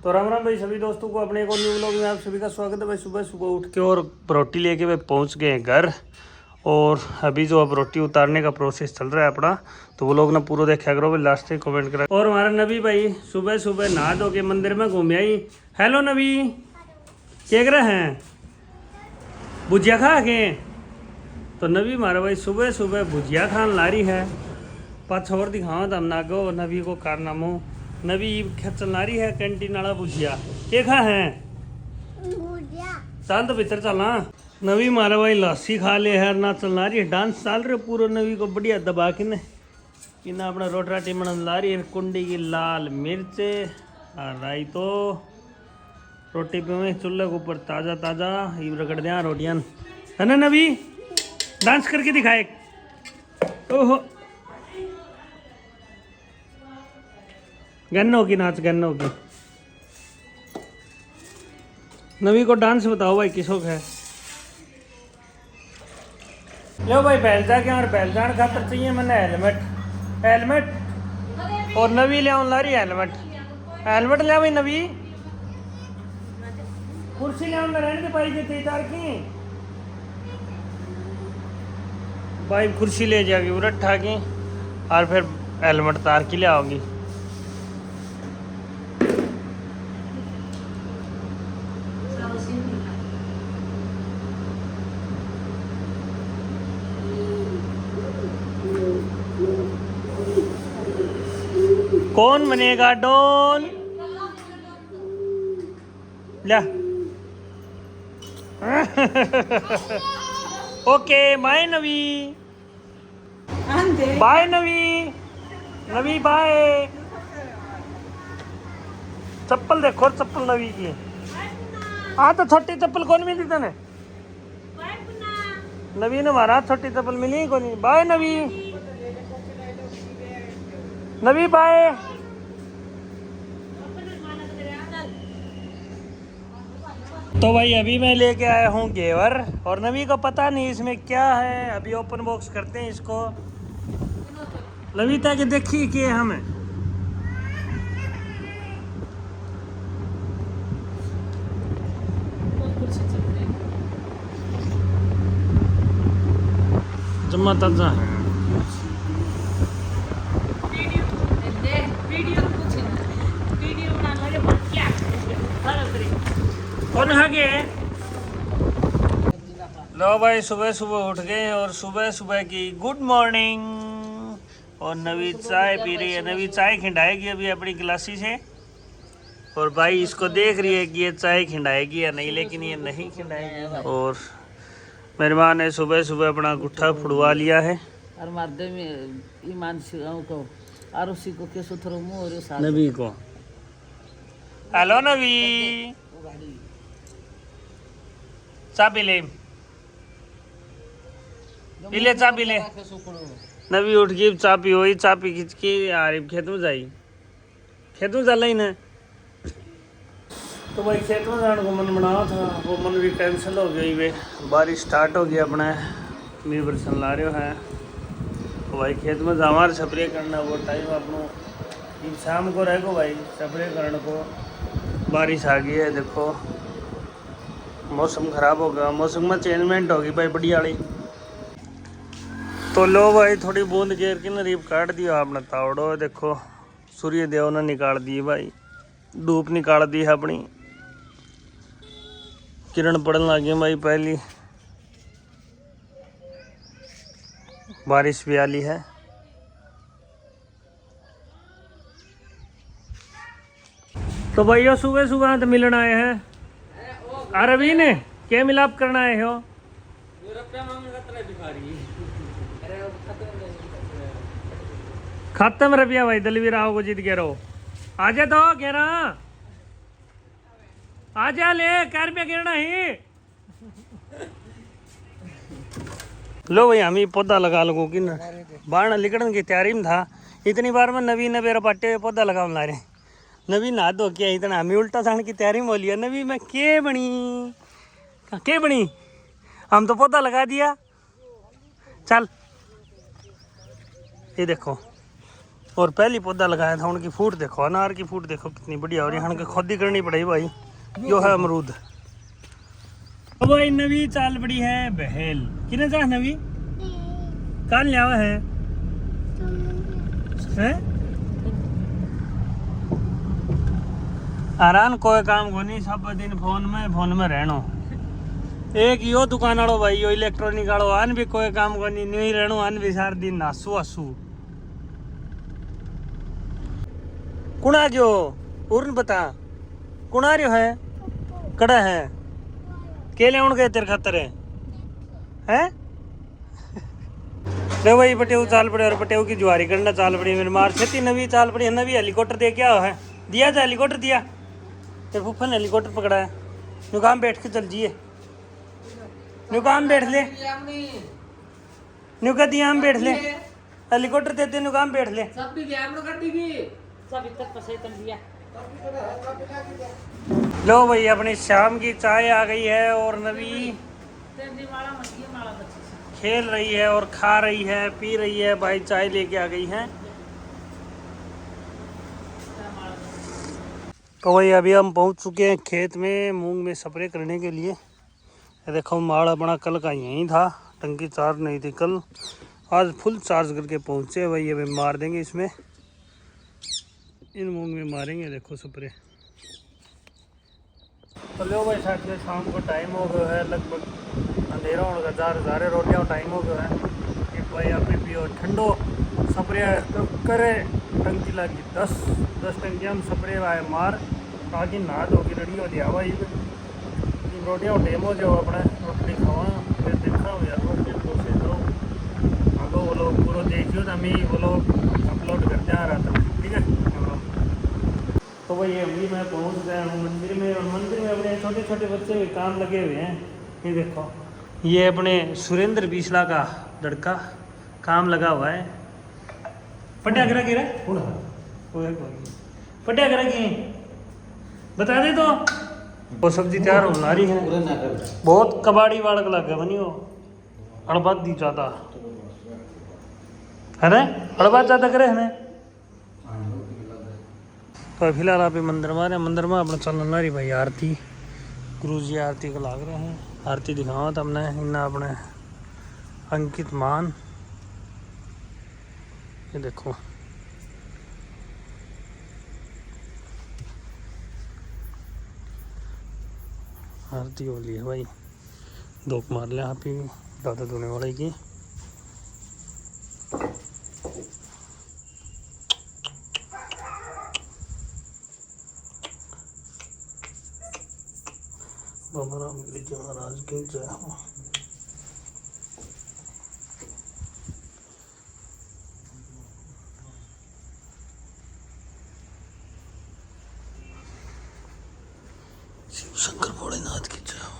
तो राम राम भाई सभी दोस्तों को अपने एक और न्यू व्लॉग में आप सभी का स्वागत है भाई। सुबह सुबह उठ के और रोटी लेके भाई पहुंच गए हैं घर। और अभी जो अब रोटी उतारने का प्रोसेस चल रहा है अपना, तो वो लोग ना पूरा देखा करो भाई, लास्ट तक कमेंट करा। और हमारा नबी भाई सुबह सुबह नहा धो के मंदिर में घूम आई। हेलो नबी, क्या कर रहे हैं? भुजिया खा के? तो नबी हमारा भाई सुबह सुबह भुजिया खान ला रही है। पाँच और दिखाओ तो हम ना गो नबी को कारनामो। नबी चल रही है कैंटीन वाला भुजिया। क्या खा है? चल तो भीतर चलना। नबी मारा भाई लस्सी खा ले है ना, चल रही है डांस चल रहे पूरा नबी को बढ़िया दबा के ने ना अपना रोट राटी मन ला रही है। कुंडी की लाल मिर्च और राई तो रोटी पे चूल्हे के ऊपर ताज़ा ताज़ा ये रगड़ दिया रोटियां है ना। नबी डांस करके दिखाए। ओहो गन्नों की नाच, गन्नों की। नबी को डांस बताओ भाई किसको है। लो भाई बैलजा के और बैलजान खातर चाहिए मैंने हेलमेट। हेलमेट और नबी ले ला रही हेलमेट। हेलमेट ले भाई नबी। कुर्सी ले रहने दे भाई जी तार की भाई, कुर्सी ले जाएगी उरट ठा की और फिर हेलमेट तार की ले आओगी। कौन बनेगा डॉन? ला ओके बाय नवी, बाय नवी, नवी बाय। चप्पल देखो, चप्पल नवी की। हाँ तो छोटी चप्पल कौन मिली तेने? नवी ने मारा छोटी चप्पल मिली कौन? बाय नवी, नवी बाय। तो भाई अभी मैं लेके आया हूँ घेवर और नवी को पता नहीं इसमें क्या है। अभी ओपन बॉक्स करते हैं इसको। लविता के देखी कि हमें जम्मा ताजा है। कौन है के? लो भाई सुबह सुबह उठ गए और सुबह सुबह की गुड मॉर्निंग। और नवी चाय पी रही है। नवी चाय खिंडाएगी अभी अपनी गिलासी से। और भाई इसको देख रही है कि ये चाय खिंडाएगी या नहीं, लेकिन ये नहीं खिंडाएगी। और मेरी माँ ने सुबह सुबह अपना गुट्ठा फुड़वा लिया है। और मर्दे में ईमान को और उसी को के सुथरो मुंह और नबी को। हेलो नबी, चा पी ले, पी ले चा पी ले। नबी उठ गई, चा पी हुई, चा पी खींच के यार खेत में जाई। खेत में चल ही ना। तो भाई खेत में जाने को मन बनाया था, वो मन भी कैंसिल हो गई। वे बारिश स्टार्ट हो गई अपने मी बरसन ला रहे है। तो भाई खेत में जावा स्प्रे करना वो टाइम अपनों शाम को रहेगा भाई स्प्रे करने को। बारिश आ गई है, देखो मौसम ख़राब हो गया, मौसम में चेंजमेंट होगी भाई बढ़िया वाली। तो लो भाई थोड़ी बूंद घेर के ना रीप काट दिया आपने तावड़ो। देखो सूर्य देव ने निकाल दी भाई, धूप निकाल दी है अपनी, किरण पड़ने लगी भाई। पहली बारिश भी आली है। तो भैया सुबह सुबह तो मिलने आए हैं। अरबी ने क्या मिलाप करना आए हो? खत्म रुपया भाई दलवीर आओ को जीत गया रहो। आजा तो कह रहा आजा ले कार रुपया गिरना ही। लो भाई हम ही पौधा लगा लगो कि बाढ़ लिकड़न की तैयारी में था। इतनी बार में नवी ने मेरा पट्टे पौधा लगा ला रहे। नवी ना दो क्या इतना हमें उल्टा जाने की तैयारी में बोलिए। नवी में के बनी हम तो पौधा लगा दिया। चल ये देखो और पहली पौधा लगाया था उनकी फूट देखो, अनार की फूट देखो कितनी बढ़िया हो रही है। हमें खुद ही करनी पड़ेगी भाई। यो है अमरूद। तो भाई नवी चाल पड़ी है बहेल किने जा नवी काल लियावा है हैं? आरान कोई काम को नहीं, सब दिन फोन में रहनो। एक यो दुकान वालों भाई यो इलेक्ट्रॉनिक वालों आन भी कोई काम को नहीं, नहीं रहनो आन भी सार दिन नासू आसू कुणा जो उर्न बता कुणा रहो है कड़ा है केले उन गए तेरे खातर है ले भाई पटेऊ चाल पड़े और पटेऊ की जुआरी करना चाल पड़ी मेरे मार छेती नवी चाल पड़ी है। नवी हेलीकॉप्टर दे क्या है दिया था हेलीकॉप्टर दिया तेरे फुफा ने हेलीकॉप्टर पकड़ा है। नुकाम बैठ के चल जिए नुकाम बैठ ले नुका दिया हम बैठ ले हेलीकॉप्टर देते नुकाम बैठ ले सब भी गया हमने कर दी भी सब इतना पसे तन दिया। लो भाई अपनी शाम की चाय आ गई है और नवी तेरी माला मछली माला बच्ची से खेल रही है और खा रही है पी रही है भाई। चाय लेके आ गई है। तो भाई अभी हम पहुंच चुके हैं खेत में मूंग में स्प्रे करने के लिए। ये देखो माल अपना कल का यहीं था, टंकी चार्ज नहीं थी कल, आज फुल चार्ज करके पहुंचे भाई। अभी मार देंगे इसमें, इन मूंग में मारेंगे। देखो स्प्रे। तो लो भाई साथियों शाम को टाइम हो गया है, लगभग अंधेरा होने का जार रोटियाँ टाइम हो गया है। एक भाई आप पियो ठंडो स्प्रे तो करे टंकी लगी 10 टंकी हम स्प्रे आए मार ताकि नहा धो के रेडी हो दिया भाई। रोटियाँ डेमो जो अपने रोटी खावा फिर देखा हो यार रोटी से दो आगो वो लोग पूरा देखियो तो हमें वो लोग अपलोड करते आ रहा था। ठीक है तो भाई अभी मैं पहुंच गया हूँ मंदिर में। और मंदिर में अपने छोटे छोटे बच्चे भी काम लगे हुए हैं। ये देखो ये अपने सुरेंद्र बीसला का लड़का काम लगा हुआ है। पटिया करा के पटिया करा के बता दे तो वो सब्जी तैयार हो रही है। बहुत कबाड़ी वाड़क लग बनी हो अड़बाद दी ज़्यादा है ना, अड़बाद ज़्यादा करे है ना। तो फिलहाल आप मंदिर में मंदिर में अपना चलन रही भाई आरती। गुरु जी आरती को लाग रहे हैं। आरती दिखावा तो हमने इन्ना अपने अंकित मान। ये देखो आरती हो रही है भाई। धोख मार लिया आप ही दादा धोने वाले की। बाबा रामगिरी जी महाराज की जय हो। शिव शंकर भोलेनाथ की जय हो।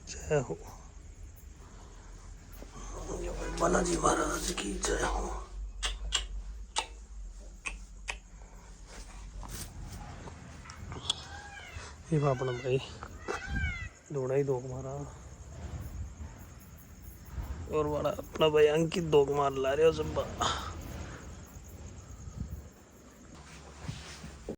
जय हो बालाजी महाराज की जय हो। ये अपना भाई दौड़ा ही दो मारा और बड़ा अपना भाई अंकित दो मार ला रहे हो सब।